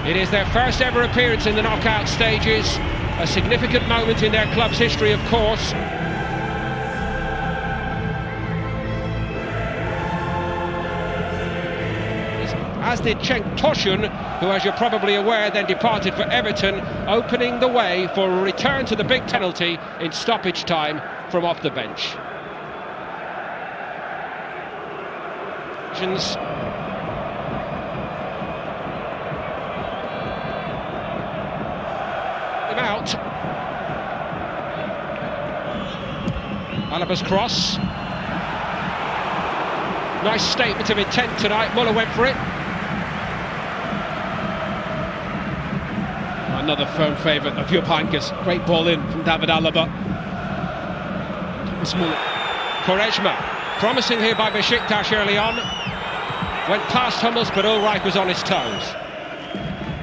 It is their first ever appearance in the knockout stages, a significant moment in their club's history, of course. As did ČEMPIONOV, who, as you're probably aware, then departed for Everton, opening the way for a return to the big penalty in stoppage time from off the bench. Him out. Alaba's cross. Nice statement of intent tonight. Muller went for it. Another firm favourite of Jupankis. Great ball in from David Alaba. Thomas Muller. Quaresma, promising here by Beşiktaş early on. Went past Hummels, but Ulreich was on his toes.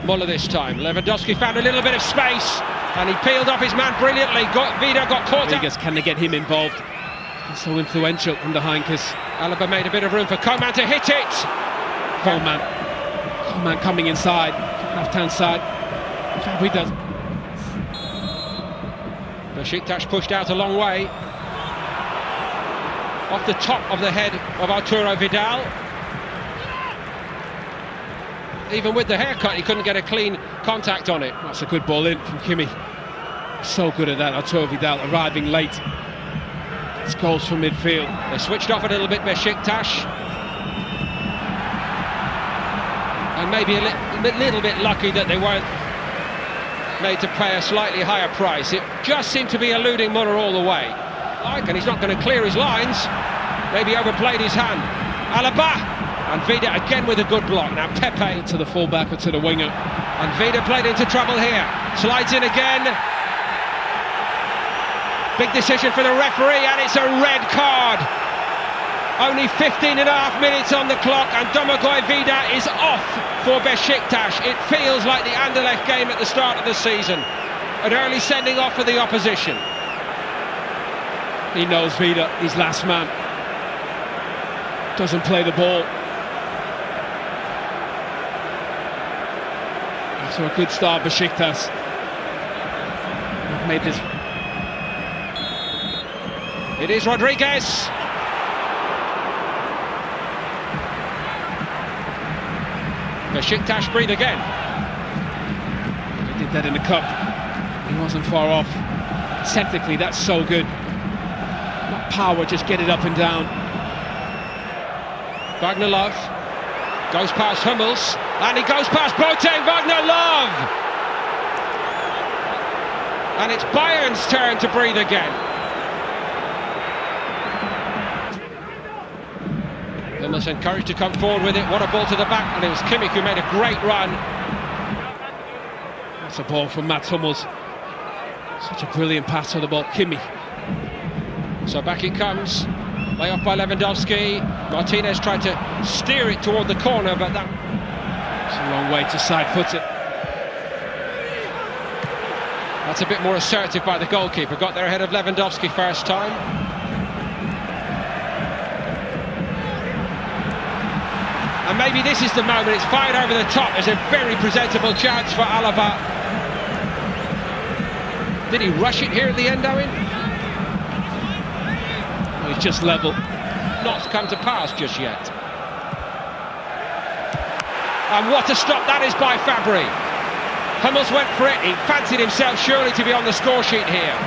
Muller this time. Lewandowski found a little bit of space, and he peeled off his man brilliantly. Vida got caught out. Can they get him involved? He's so influential under Heinkes. Alaba made a bit of room for Coman to hit it. Coman coming inside, left-hand side. He does. Beşiktaş pushed out a long way. Off the top of the head of Arturo Vidal. Even with the haircut, he couldn't get a clean contact on it. That's a good ball in from Kimi. So good at that, Arturo Vidal, arriving late. It's goals from midfield. They switched off a little bit, Beşiktaş. And maybe a little bit lucky that they weren't made to pay a slightly higher price. It just seemed to be eluding Muller all the way. And he's not going to clear his lines. Maybe overplayed his hand. Alaba! And Vida again with a good block. Now Pepe to the fullback or to the winger. And Vida played into trouble here. Slides in again. Big decision for the referee, and it's a red card. Only 15 and a half minutes on the clock, and Domagoj Vida is off for Beşiktaş. It feels like the Anderlecht game at the start of the season. An early sending off for the opposition. He knows Vida, he's last man. Doesn't play the ball. So a good start, Beşiktaş. Made this. It is Rodriguez. Beşiktaş breathe again. He did that in the cup. He wasn't far off. Technically, that's so good. Not power, just get it up and down. Wagner Love goes past Hummels, and he goes past Boateng. Wagner Love! And it's Bayern's turn to breathe again. Hummels encouraged to come forward with it. What a ball to the back, and it was Kimmich who made a great run. That's a ball from Mats Hummels. Such a brilliant pass to the ball, Kimmich. So back it comes. Lay off by Lewandowski. Martinez tried to steer it toward the corner, but that's a long way to side-foot it. That's a bit more assertive by the goalkeeper. Got there ahead of Lewandowski first time. And maybe this is the moment. It's fired over the top. There's a very presentable chance for Alaba. Did he rush it here at the end, Owen? Well, he's just level. Not come to pass just yet. And what a stop that is by Fabry. Hummels went for it. He fancied himself surely to be on the score sheet here.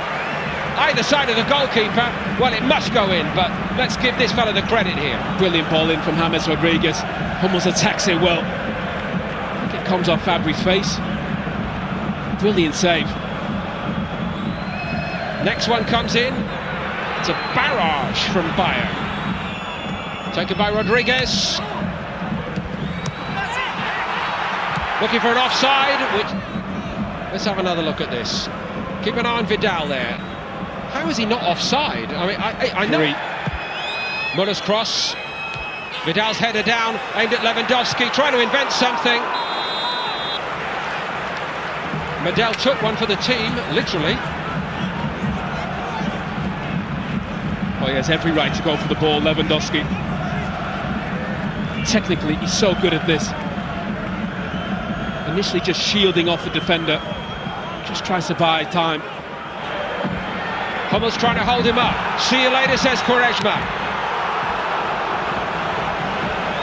Either side of the goalkeeper, well, it must go in, but let's give this fella the credit here. Brilliant ball in from James Rodriguez. Hummels attacks it well. I think it comes off Fabry's face. Brilliant save. Next one comes in. It's a barrage from Bayern. Taken by Rodriguez. Looking for an offside, which... Let's have another look at this. Keep an eye on Vidal there. How is he not offside? I mean, I know. Muller's cross. Vidal's header down, aimed at Lewandowski, trying to invent something. Medel took one for the team, literally. Well, he has every right to go for the ball, Lewandowski. Technically, he's so good at this. initially just shielding off the defender, just tries to buy time. Hummels trying to hold him up. See you later, says Quaresma.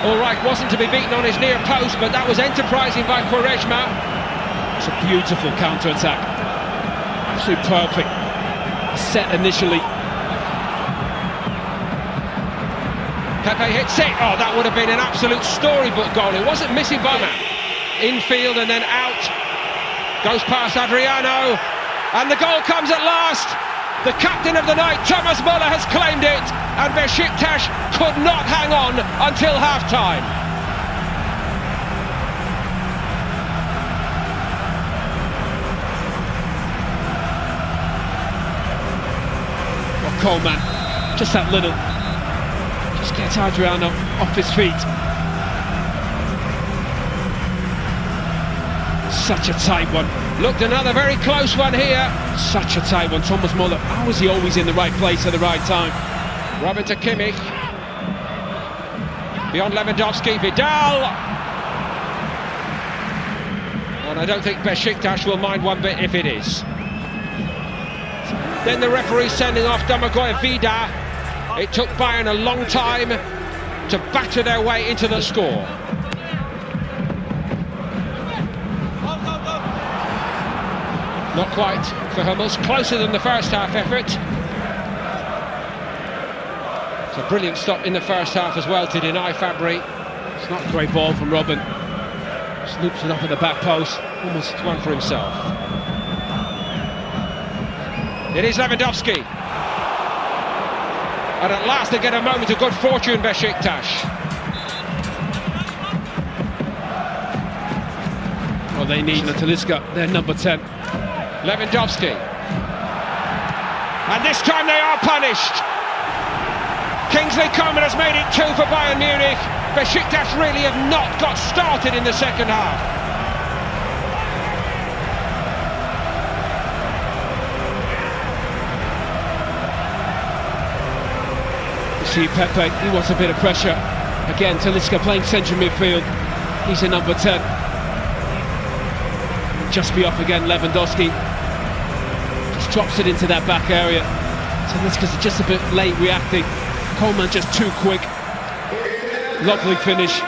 All right, wasn't to be beaten on his near post, but that was enterprising by Quaresma. It's a beautiful counter-attack. Absolutely perfect. Set initially. Pepe hits it. Oh, that would have been an absolute storybook goal. It wasn't missing by that. Infield and then out. Goes past Adriano. And the goal comes at last. The captain of the night, Thomas Müller, has claimed it. And Beşiktaş could not hang on until half-time. Well, Coleman, just that little. Just gets Adriano off his feet. Such a tight one. Looked another very close one here. Such a tight one. Thomas Müller, how is he always in the right place at the right time? Robin to Kimmich. Beyond Lewandowski, Vidal. And I don't think Beşiktaş will mind one bit if it is. Then the referee sending off Damagoy Vida. It took Bayern a long time to batter their way into the score. Not quite for Hummels, closer than the first half effort. It's a brilliant stop in the first half as well to deny Fabry. It's not a great ball from Robin. Just loops it up at the back post. Almost one for himself. It is Lewandowski. And at last they get a moment of good fortune, Beşiktaş. Well, they need Talisca, their number 10. Lewandowski. And this time they are punished. Kingsley Coman has made it 2 for Bayern Munich. Beşiktaş really have not got started in the second half. You see Pepe, he wants a bit of pressure. Again, Talisca playing central midfield. He's a number 10. Just be off again, Lewandowski. Just drops it into that back area. Talisca's just a bit late reacting. Coleman just too quick. Lovely finish.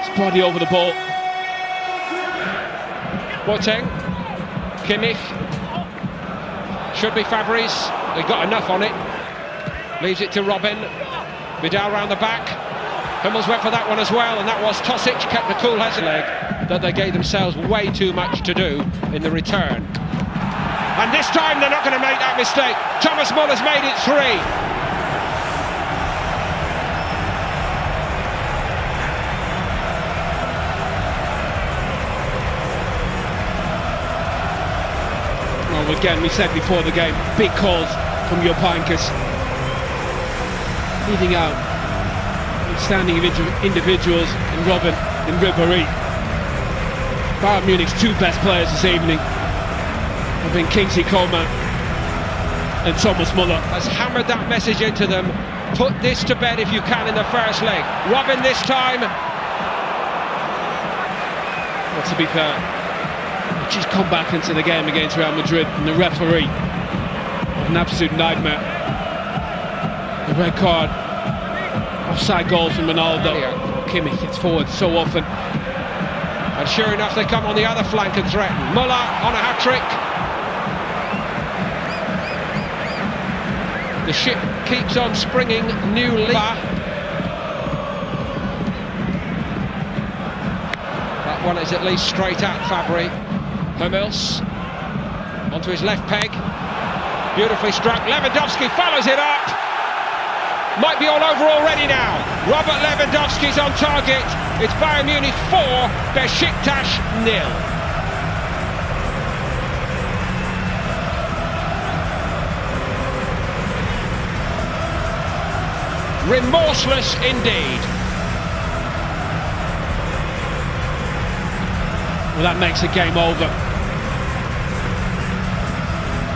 His body over the ball. Boateng. Kimmich. Should be Fabry's. They got enough on it. Leaves it to Robin. Vidal round the back. Hummels went for that one as well, and that was Tosic, kept the cool head leg, that they gave themselves way too much to do in the return. And this time they're not going to make that mistake. Thomas Müller's made it 3. Well, again, we said before the game, big calls from Jupankis. Leading out outstanding individuals in Robin and Ribéry. Bayern Munich's 2 best players this evening have been Kingsley Coman and Thomas Müller. Has hammered that message into them. Put this to bed if you can in the first leg. Robin this time. Well, to be fair, just come back into the game against Real Madrid, and the referee, an absolute nightmare. The red card, offside goals from Ronaldo. Kimmich gets forward so often. And sure enough, they come on the other flank and threaten. Müller on a hat-trick. The ship keeps on springing new LIGA. That one is at least straight at Fabry. Hummels onto his left peg. Beautifully struck. Lewandowski follows it up. Might be all over already now. Robert Lewandowski's on target. It's Bayern Munich 4, Beşiktaş 0. Remorseless indeed. Well, that makes the game over.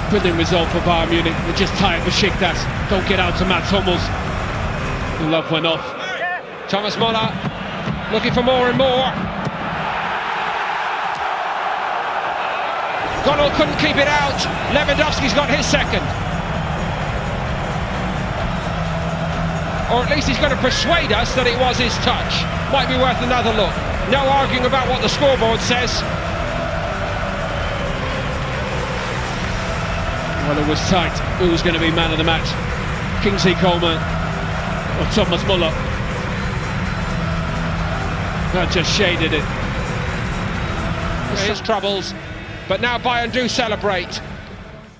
Brilliant result for Bayern Munich. They're just tired for Beşiktaş. Don't get out to Mats Hummels. The love went off. Thomas Müller looking for more and more. Gonal couldn't keep it out. Lewandowski's got his second. Or at least he's going to persuade us that it was his touch. Might be worth another look. No arguing about what the scoreboard says. Well, it was tight. Who was going to be man of the match? Kingsley Coleman or Thomas Muller? That just shaded it. His troubles, but now Bayern do celebrate.